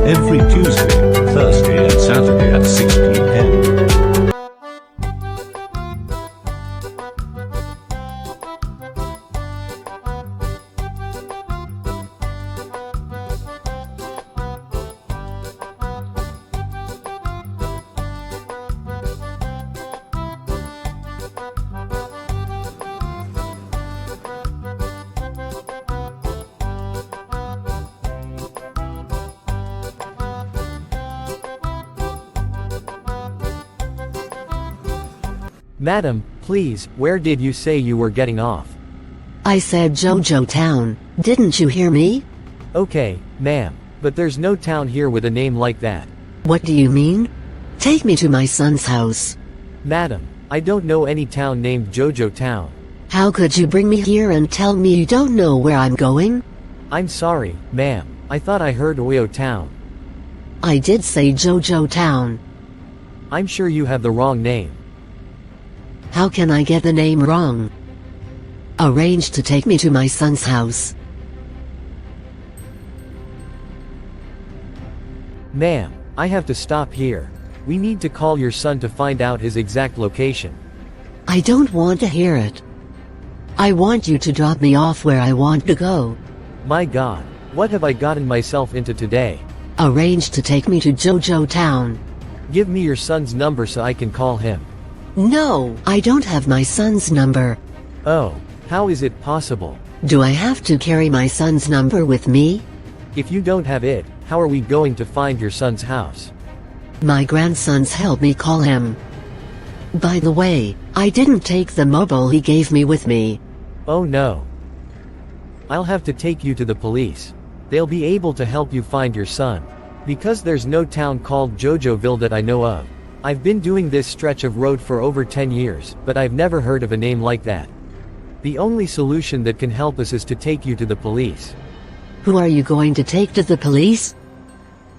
every Tuesday, Thursday and Saturday at 6 p.m. Madam, please, where did you say you were getting off? I said Jojo Town, didn't you hear me? Okay, ma'am, but there's no town here with a name like that. What do you mean? Take me to my son's house. Madam, I don't know any town named Jojo Town. How could you bring me here and tell me you don't know where I'm going? I'm sorry, ma'am, I thought I heard Oyo Town. I did say Jojo Town. I'm sure you have the wrong name. How can I get the name wrong? Arrange to take me to my son's house. Ma'am, I have to stop here. We need to call your son to find out his exact location. I don't want to hear it. I want you to drop me off where I want to go. My God, what have I gotten myself into today? Arrange to take me to Jojo Town. Give me your son's number so I can call him. No, I don't have my son's number. Oh, how is it possible? Do I have to carry my son's number with me? If you don't have it, how are we going to find your son's house? My grandsons help me call him. By the way, I didn't take the mobile he gave me with me. Oh no. I'll have to take you to the police. They'll be able to help you find your son. Because there's no town called Jojoville that I know of. I've been doing this stretch of road for over 10 years, but I've never heard of a name like that. The only solution that can help us is to take you to the police. Who are you going to take to the police?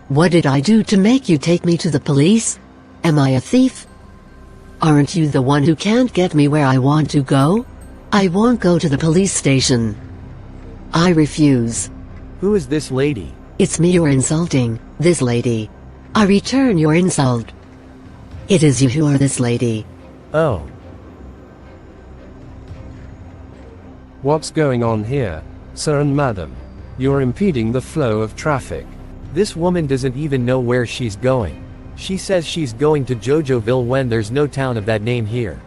What did I do to make you take me to the police? Am I a thief? Aren't you the one who can't get me where I want to go? I won't go to the police station. I refuse. Who is this lady? It's me you're insulting, this lady. I return your insult. It is you who are this lady. Oh. What's going on here, sir and madam? You're impeding the flow of traffic. This woman doesn't even know where she's going. She says she's going to Jojoville when there's no town of that name here.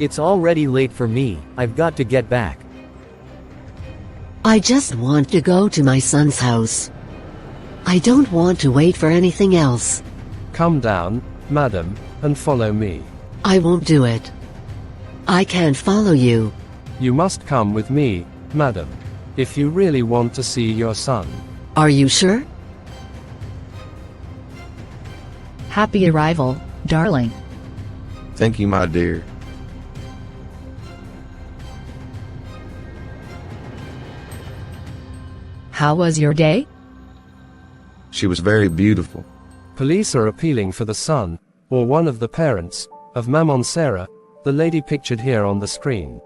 It's already late for me, I've got to get back. I just want to go to my son's house. I don't want to wait for anything else. Come down, madam, and follow me. I won't do it. I can't follow you. You must come with me, madam, if you really want to see your son. Are you sure? Happy arrival, darling. Thank you, my dear. How was your day? She was very beautiful. Police are appealing for the son, or one of the parents, of Maman Sarah, the lady pictured here on the screen.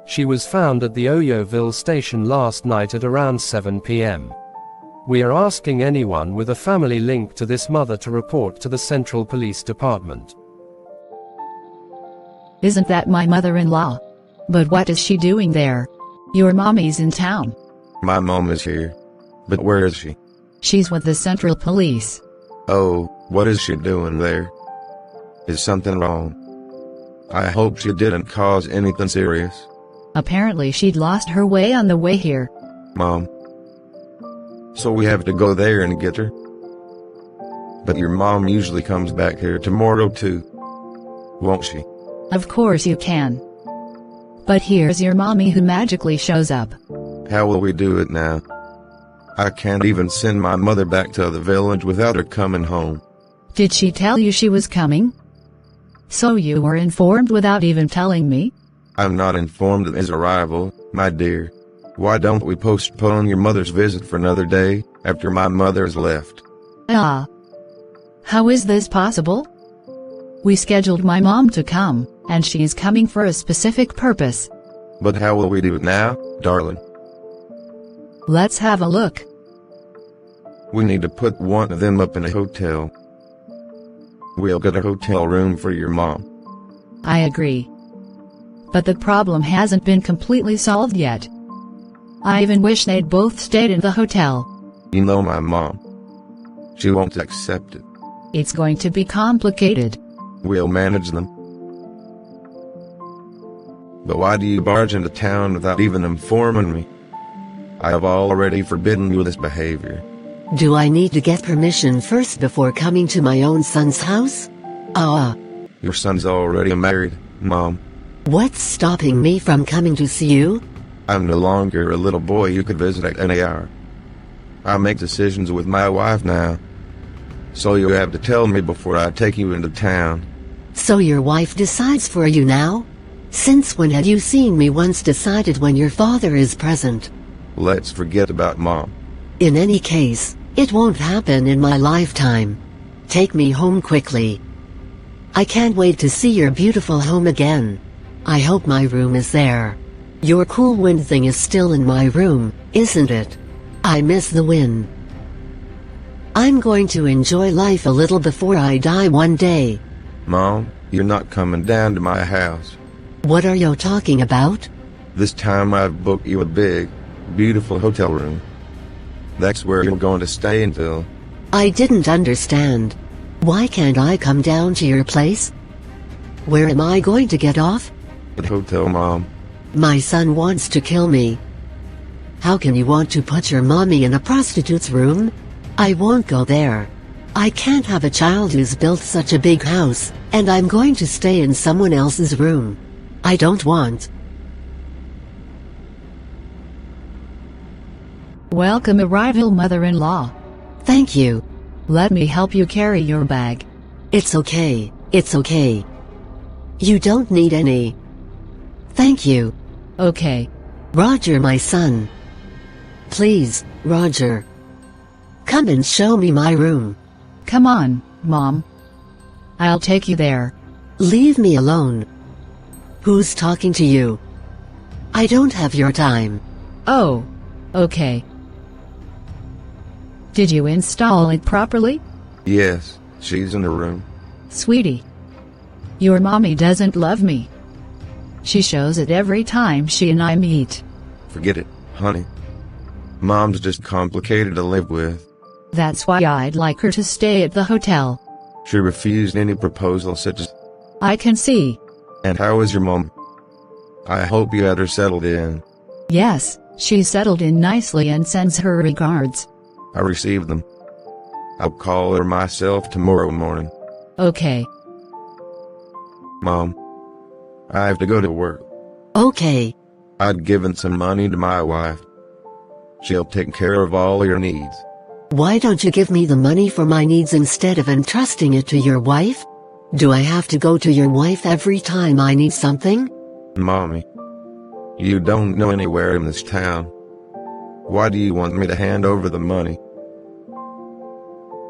She was found at the Oyoville station last night at around 7 p.m. We are asking anyone with a family link to this mother to report to the Central Police Department. Isn't that my mother-in-law? But what is she doing there? Your mommy's in town. My mom is here. But where is she? She's with the Central Police. Oh, what is she doing there? Is something wrong? I hope she didn't cause anything serious. Apparently she'd lost her way on the way here. Mom. So we have to go there and get her? But your mom usually comes back here tomorrow too. Won't she? Of course you can. But here's your mommy who magically shows up. How will we do it now? I can't even send my mother back to the village without her coming home. Did she tell you she was coming? So you were informed without even telling me? I'm not informed of his arrival, my dear. Why don't we postpone your mother's visit for another day, after my mother has left? Ah. How is this possible? We scheduled my mom to come, and she's coming for a specific purpose. But how will we do it now, darling? Let's have a look. We need to put one of them up in a hotel. We'll get a hotel room for your mom. I agree. But the problem hasn't been completely solved yet. I even wish they'd both stayed in the hotel. You know my mom. She won't accept it. It's going to be complicated. We'll manage them. But why do you barge into town without even informing me? I have already forbidden you this behavior. Do I need to get permission first before coming to my own son's house? Your son's already married, Mom. What's stopping me from coming to see you? I'm no longer a little boy you could visit at any hour. I make decisions with my wife now. So you have to tell me before I take you into town. So your wife decides for you now? Since when had you seen me once decided when your father is present? Let's forget about Mom. In any case, it won't happen in my lifetime. Take me home quickly. I can't wait to see your beautiful home again. I hope my room is there. Your cool wind thing is still in my room, isn't it? I miss the wind. I'm going to enjoy life a little before I die one day. Mom, you're not coming down to my house. What are you talking about? This time I've booked you a big, beautiful hotel room. That's where you're going to stay until... I didn't understand. Why can't I come down to your place? Where am I going to get off? The hotel, Mom. My son wants to kill me. How can you want to put your mommy in a prostitute's room? I won't go there. I can't have a child who's built such a big house, and I'm going to stay in someone else's room. I don't want. Welcome arrival, mother-in-law. Thank you. Let me help you carry your bag. It's okay, it's okay. You don't need any. Thank you. Okay. Roger, my son. Please, Roger. Come and show me my room. Come on, Mom. I'll take you there. Leave me alone. Who's talking to you? I don't have your time. Oh, okay. Did you install it properly? Yes, she's in the room. Sweetie, your mommy doesn't love me. She shows it every time she and I meet. Forget it, honey. Mom's just complicated to live with. That's why I'd like her to stay at the hotel. She refused any proposal such as... I can see. And how is your mom? I hope you had her settled in. Yes, she settled in nicely and sends her regards. I received them. I'll call her myself tomorrow morning. Okay. Mom, I have to go to work. Okay. I'd given some money to my wife. She'll take care of all your needs. Why don't you give me the money for my needs instead of entrusting it to your wife? Do I have to go to your wife every time I need something? Mommy, you don't know anywhere in this town. Why do you want me to hand over the money?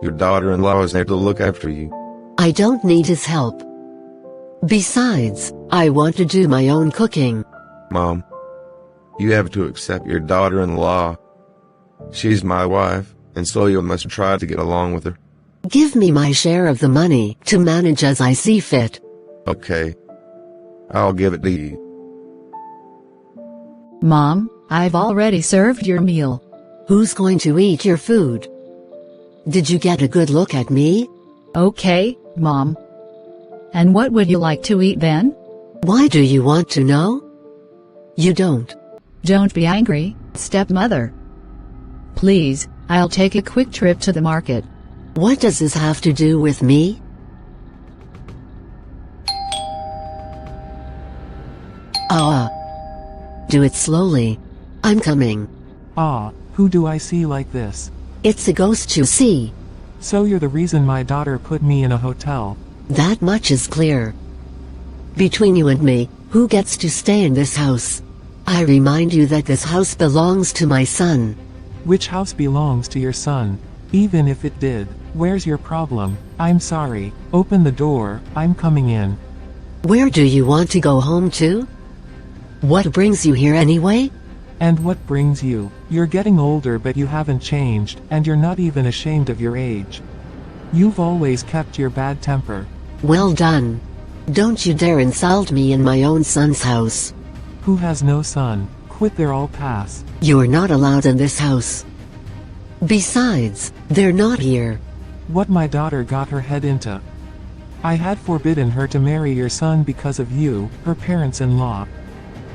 Your daughter-in-law is there to look after you. I don't need his help. Besides, I want to do my own cooking. Mom, you have to accept your daughter-in-law. She's my wife, and so you must try to get along with her. Give me my share of the money to manage as I see fit. Okay. I'll give it to you. Mom, I've already served your meal. Who's going to eat your food? Did you get a good look at me? Okay, Mom. And what would you like to eat then? Why do you want to know? You don't. Don't be angry, stepmother. Please, I'll take a quick trip to the market. What does this have to do with me? Do it slowly. I'm coming. Who do I see like this? It's a ghost you see. So you're the reason my daughter put me in a hotel. That much is clear. Between you and me, who gets to stay in this house? I remind you that this house belongs to my son. Which house belongs to your son? Even if it did, where's your problem? I'm sorry. Open the door, I'm coming in. Where do you want to go home to? What brings you here anyway? And what brings you? You're getting older but you haven't changed, and you're not even ashamed of your age. You've always kept your bad temper. Well done. Don't you dare insult me in my own son's house. Who has no son? Quit, they're all past. You're not allowed in this house. Besides, they're not here. What my daughter got her head into. I had forbidden her to marry your son because of you, her parents-in-law.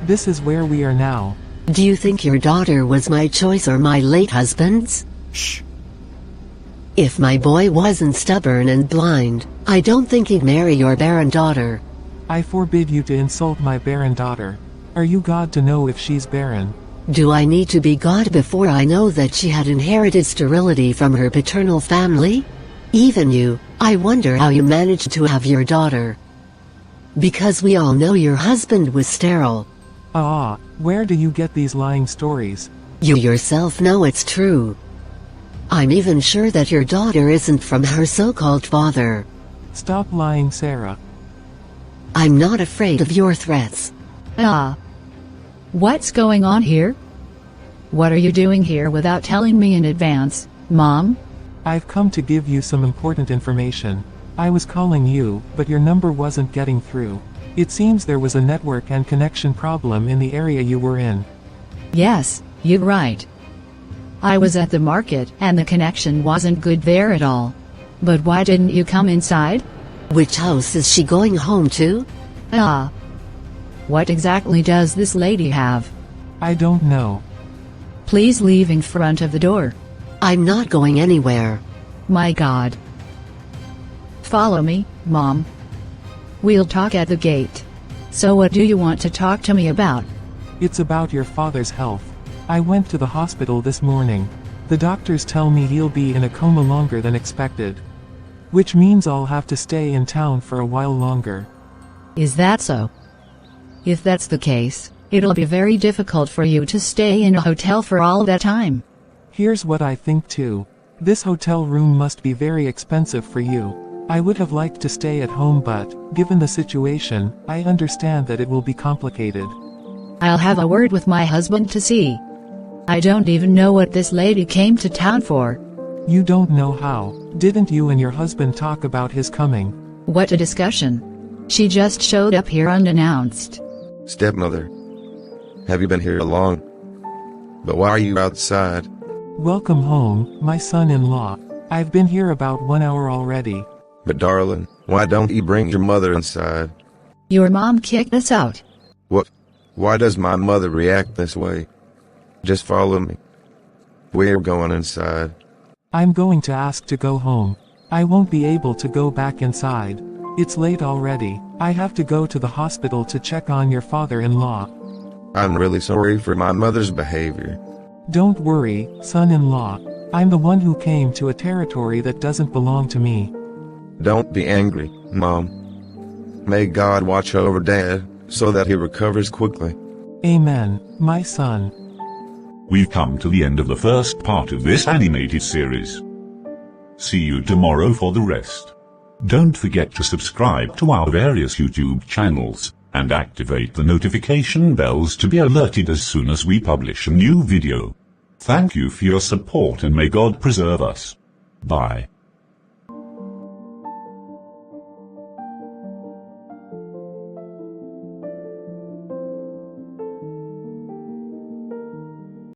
This is where we are now. Do you think your daughter was my choice or my late husband's? Shh. If my boy wasn't stubborn and blind, I don't think he'd marry your barren daughter. I forbid you to insult my barren daughter. Are you God to know if she's barren? Do I need to be God before I know that she had inherited sterility from her paternal family? Even you, I wonder how you managed to have your daughter. Because we all know your husband was sterile. Where do you get these lying stories? You yourself know it's true. I'm even sure that your daughter isn't from her so-called father. Stop lying, Sarah. I'm not afraid of your threats. What's going on here? What are you doing here without telling me in advance, Mom? I've come to give you some important information. I was calling you, but your number wasn't getting through. It seems there was a network and connection problem in the area you were in. Yes, you're right. I was at the market, and the connection wasn't good there at all. But why didn't you come inside? Which house is she going home to? What exactly does this lady have? I don't know. Please leave in front of the door. I'm not going anywhere. My God. Follow me, Mom. We'll talk at the gate. So what do you want to talk to me about? It's about your father's health. I went to the hospital this morning. The doctors tell me he'll be in a coma longer than expected. Which means I'll have to stay in town for a while longer. Is that so? If that's the case, it'll be very difficult for you to stay in a hotel for all that time. Here's what I think too. This hotel room must be very expensive for you. I would have liked to stay at home, but, given the situation, I understand that it will be complicated. I'll have a word with my husband to see. I don't even know what this lady came to town for. You don't know how. Didn't you and your husband talk about his coming? What a discussion. She just showed up here unannounced. Stepmother. Have you been here long? But why are you outside? Welcome home, my son-in-law. I've been here about 1 hour already. But darling, why don't you bring your mother inside? Your mom kicked us out. What? Why does my mother react this way? Just follow me. We're going inside. I'm going to ask to go home. I won't be able to go back inside. It's late already. I have to go to the hospital to check on your father-in-law. I'm really sorry for my mother's behavior. Don't worry, son-in-law. I'm the one who came to a territory that doesn't belong to me. Don't be angry, Mom. May God watch over Dad, so that he recovers quickly. Amen, my son. We've come to the end of the first part of this animated series. See you tomorrow for the rest. Don't forget to subscribe to our various YouTube channels, and activate the notification bells to be alerted as soon as we publish a new video. Thank you for your support and may God preserve us. Bye.